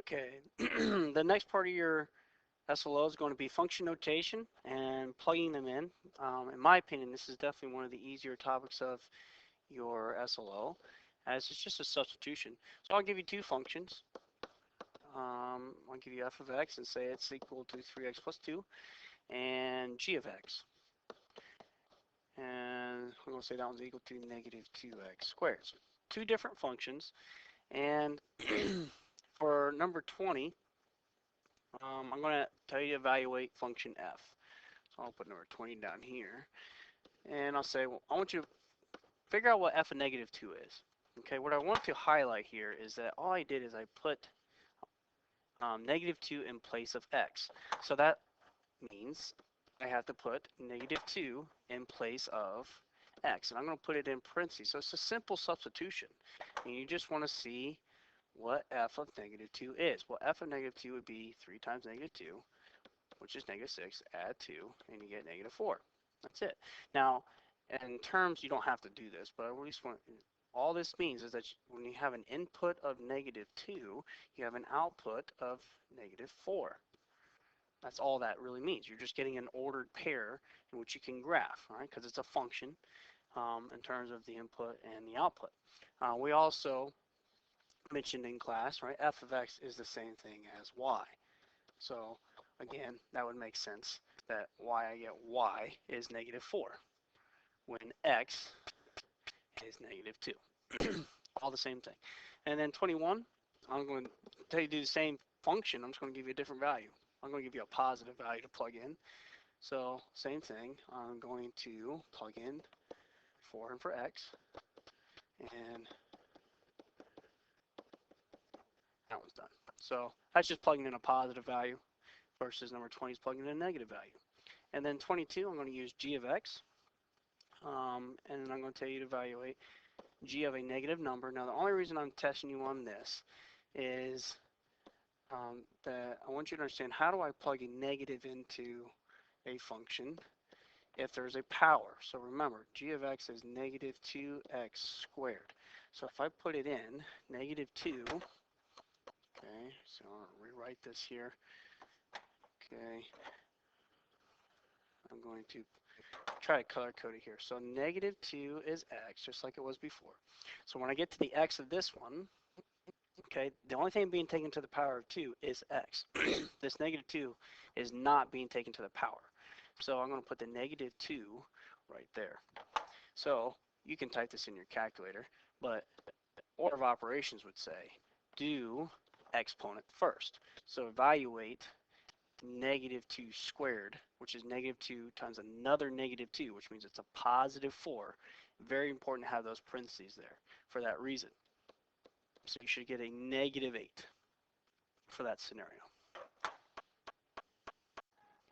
Okay, the next part of your SLO is going to be function notation and plugging them in. In my opinion, this is definitely one of the easier topics of your SLO, as it's just a substitution. So I'll give you two functions. I'll give you f of x and say it's equal to 3x plus 2, and g of x. And we're going to say that one's equal to negative 2x squared. So two different functions. And for number 20, I'm going to tell you to evaluate function f. So I'll put number 20 down here. And I'll say, well, I want you to figure out what f of negative 2 is. Okay, what I want to highlight here is that all I did is I put negative 2 in place of x. So that means I have to put negative 2 in place of x. And I'm going to put it in parentheses. So it's a simple substitution. And you just want to see what f of negative 2 is. Well, f of negative 2 would be 3 times negative 2, which is negative 6, add 2, and you get negative 4. That's it. Now, in terms, you don't have to do this, but I at least want, all this means is that when you have an input of negative 2, you have an output of negative 4. That's all that really means. You're just getting an ordered pair in which you can graph, right? Because it's a function in terms of the input and the output. We also mentioned in class, right? F of x is the same thing as y. So again, that would make sense that why I get y is negative 4 when x is negative 2. All the same thing. And then 21, I'm going to tell you to do the same function. I'm just going to give you a different value. I'm going to give you a positive value to plug in. So same thing. I'm going to plug in 4 and for x, and that one's done. So that's just plugging in a positive value versus number 20 is plugging in a negative value. And then 22, I'm going to use g of x, and then I'm going to tell you to evaluate g of a negative number. Now the only reason I'm testing you on this is that I want you to understand, how do I plug a negative into a function if there's a power? So remember, g of x is negative 2x squared. So if I put it in, negative 2, okay, so I'll rewrite this here. Okay, I'm going to try to color code it here. So negative 2 is x, just like it was before. So when I get to the x of this one, okay, the only thing being taken to the power of 2 is x. This negative 2 is not being taken to the power. So I'm going to put the negative 2 right there. So you can type this in your calculator, but order of operations would say do exponent first. So evaluate negative 2 squared, which is negative 2 times another negative 2, which means it's a positive 4. Very important to have those parentheses there for that reason. So you should get a negative 8 for that scenario.